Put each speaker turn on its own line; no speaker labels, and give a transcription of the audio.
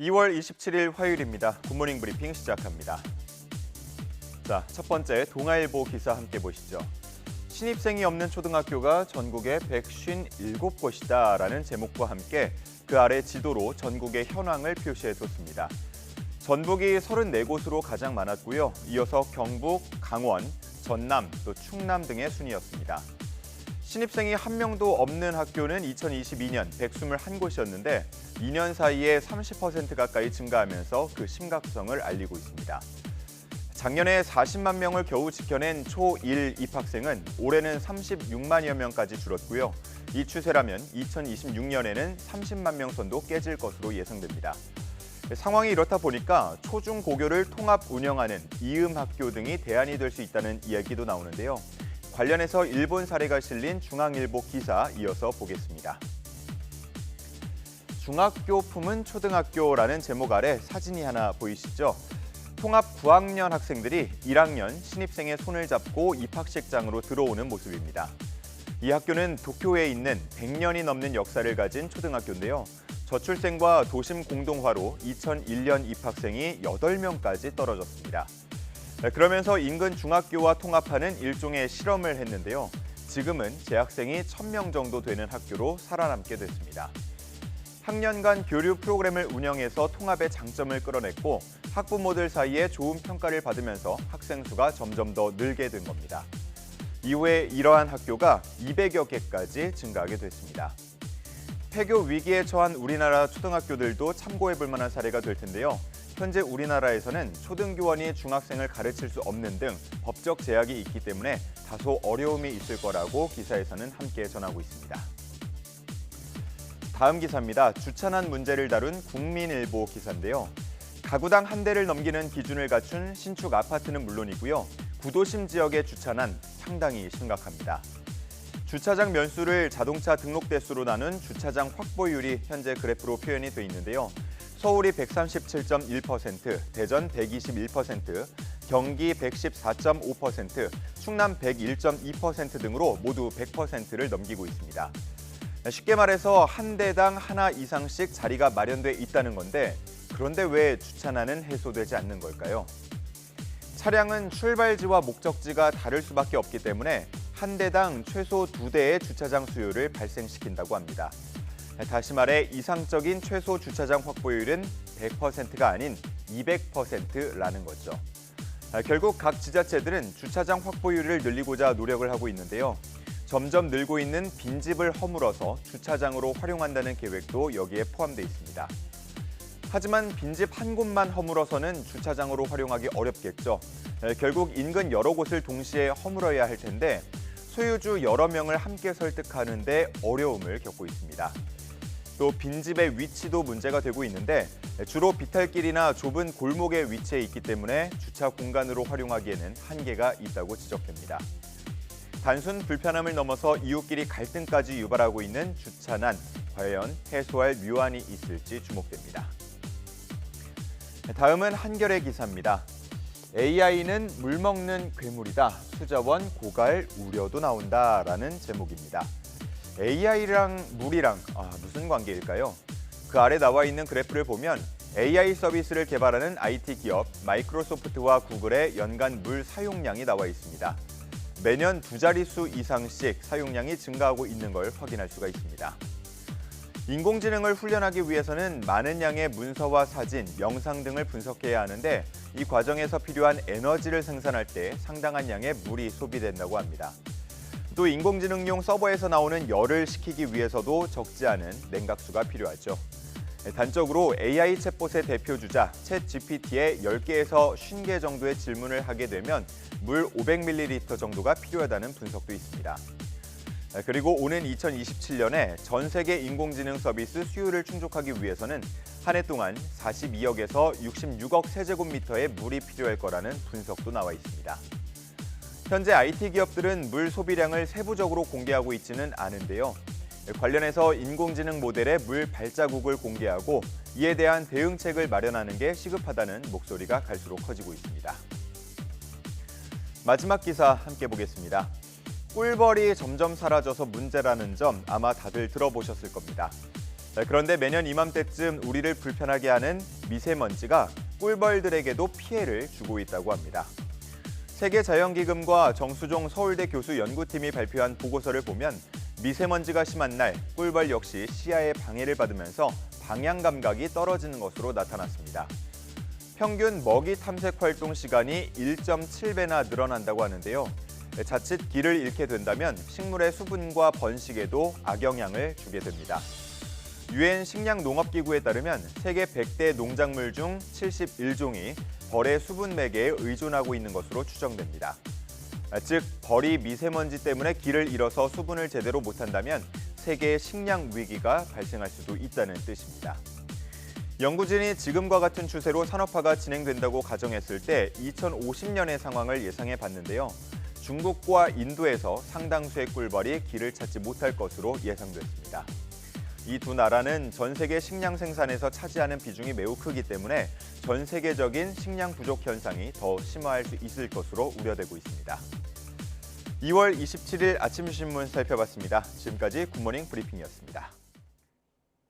2월 27일 화요일입니다. 굿모닝 브리핑 시작합니다. 자, 첫 번째 동아일보 기사 함께 보시죠. 신입생이 없는 초등학교가 전국에 157곳이다라는 제목과 함께 그 아래 지도로 전국의 현황을 표시해뒀습니다. 전북이 34곳으로 가장 많았고요. 이어서 경북, 강원, 전남, 또 충남 등의 순이었습니다. 신입생이 한 명도 없는 학교는 2022년 121곳이었는데 2년 사이에 30% 가까이 증가하면서 그 심각성을 알리고 있습니다. 작년에 40만 명을 겨우 지켜낸 초1 입학생은 올해는 36만여 명까지 줄었고요. 이 추세라면 2026년에는 30만 명 선도 깨질 것으로 예상됩니다. 상황이 이렇다 보니까 초중고교를 통합 운영하는 이음학교 등이 대안이 될 수 있다는 이야기도 나오는데요. 관련해서 일본 사례가 실린 중앙일보 기사 이어서 보겠습니다. 중학교 품은 초등학교라는 제목 아래 사진이 하나 보이시죠? 통합 9학년 학생들이 1학년 신입생의 손을 잡고 입학식장으로 들어오는 모습입니다. 이 학교는 도쿄에 있는 100년이 넘는 역사를 가진 초등학교인데요. 저출생과 도심 공동화로 2001년 입학생이 8명까지 떨어졌습니다. 그러면서 인근 중학교와 통합하는 일종의 실험을 했는데요. 지금은 재학생이 1000명 정도 되는 학교로 살아남게 됐습니다. 학년간 교류 프로그램을 운영해서 통합의 장점을 끌어냈고 학부모들 사이에 좋은 평가를 받으면서 학생 수가 점점 더 늘게 된 겁니다. 이후에 이러한 학교가 200여 개까지 증가하게 됐습니다. 폐교 위기에 처한 우리나라 초등학교들도 참고해 볼 만한 사례가 될 텐데요. 현재 우리나라에서는 초등교원이 중학생을 가르칠 수 없는 등 법적 제약이 있기 때문에 다소 어려움이 있을 거라고 기사에서는 함께 전하고 있습니다. 다음 기사입니다. 주차난 문제를 다룬 국민일보 기사인데요. 가구당 한 대를 넘기는 기준을 갖춘 신축 아파트는 물론이고요. 구도심 지역의 주차난 상당히 심각합니다. 주차장 면수를 자동차 등록 대수로 나눈 주차장 확보율이 현재 그래프로 표현이 돼 있는데요. 서울이 137.1%, 대전 121%, 경기 114.5%, 충남 101.2% 등으로 모두 100%를 넘기고 있습니다. 쉽게 말해서 한 대당 하나 이상씩 자리가 마련돼 있다는 건데 그런데 왜 주차난은 해소되지 않는 걸까요? 차량은 출발지와 목적지가 다를 수밖에 없기 때문에 한 대당 최소 2대의 주차장 수요를 발생시킨다고 합니다. 다시 말해 이상적인 최소 주차장 확보율은 100%가 아닌 200%라는 거죠. 결국 각 지자체들은 주차장 확보율을 늘리고자 노력을 하고 있는데요. 점점 늘고 있는 빈집을 허물어서 주차장으로 활용한다는 계획도 여기에 포함되어 있습니다. 하지만 빈집 한 곳만 허물어서는 주차장으로 활용하기 어렵겠죠. 결국 인근 여러 곳을 동시에 허물어야 할 텐데 소유주 여러 명을 함께 설득하는 데 어려움을 겪고 있습니다. 또 빈집의 위치도 문제가 되고 있는데 주로 비탈길이나 좁은 골목에 위치해 있기 때문에 주차 공간으로 활용하기에는 한계가 있다고 지적됩니다. 단순 불편함을 넘어서 이웃끼리 갈등까지 유발하고 있는 주차난, 과연 해소할 묘안이 있을지 주목됩니다. 다음은 한겨레 기사입니다. AI는 물먹는 괴물이다. 수자원 고갈 우려도 나온다라는 제목입니다. AI랑 물이랑 무슨 관계일까요? 그 아래 나와 있는 그래프를 보면 AI 서비스를 개발하는 IT 기업 마이크로소프트와 구글의 연간 물 사용량이 나와 있습니다. 매년 2자릿수 이상씩 사용량이 증가하고 있는 걸 확인할 수가 있습니다. 인공지능을 훈련하기 위해서는 많은 양의 문서와 사진, 영상 등을 분석해야 하는데 이 과정에서 필요한 에너지를 생산할 때 상당한 양의 물이 소비된다고 합니다. 또 인공지능용 서버에서 나오는 열을 식히기 위해서도 적지 않은 냉각수가 필요하죠. 단적으로 AI 챗봇의 대표주자 챗GPT에 10개에서 50개 정도의 질문을 하게 되면 물 500ml 정도가 필요하다는 분석도 있습니다. 그리고 오는 2027년에 전 세계 인공지능 서비스 수요를 충족하기 위해서는 한 해 동안 42억에서 66억 세제곱미터의 물이 필요할 거라는 분석도 나와 있습니다. 현재 IT 기업들은 물 소비량을 세부적으로 공개하고 있지는 않은데요. 관련해서 인공지능 모델의 물 발자국을 공개하고 이에 대한 대응책을 마련하는 게 시급하다는 목소리가 갈수록 커지고 있습니다. 마지막 기사 함께 보겠습니다. 꿀벌이 점점 사라져서 문제라는 점 아마 다들 들어보셨을 겁니다. 그런데 매년 이맘때쯤 우리를 불편하게 하는 미세먼지가 꿀벌들에게도 피해를 주고 있다고 합니다. 세계자연기금과 정수종 서울대 교수 연구팀이 발표한 보고서를 보면 미세먼지가 심한 날 꿀벌 역시 시야의 방해를 받으면서 방향 감각이 떨어지는 것으로 나타났습니다. 평균 먹이 탐색 활동 시간이 1.7배나 늘어난다고 하는데요. 자칫 길을 잃게 된다면 식물의 수분과 번식에도 악영향을 주게 됩니다. 유엔 식량농업기구에 따르면 세계 100대 농작물 중 71종이 벌의 수분 매개에 의존하고 있는 것으로 추정됩니다. 즉, 벌이 미세먼지 때문에 길을 잃어서 수분을 제대로 못한다면 세계의 식량 위기가 발생할 수도 있다는 뜻입니다. 연구진이 지금과 같은 추세로 산업화가 진행된다고 가정했을 때 2050년의 상황을 예상해 봤는데요. 중국과 인도에서 상당수의 꿀벌이 길을 찾지 못할 것으로 예상됐습니다. 이 두 나라는 전 세계 식량 생산에서 차지하는 비중이 매우 크기 때문에 전 세계적인 식량 부족 현상이 더 심화할 수 있을 것으로 우려되고 있습니다. 2월 27일 아침 신문 살펴봤습니다. 지금까지 굿모닝 브리핑이었습니다.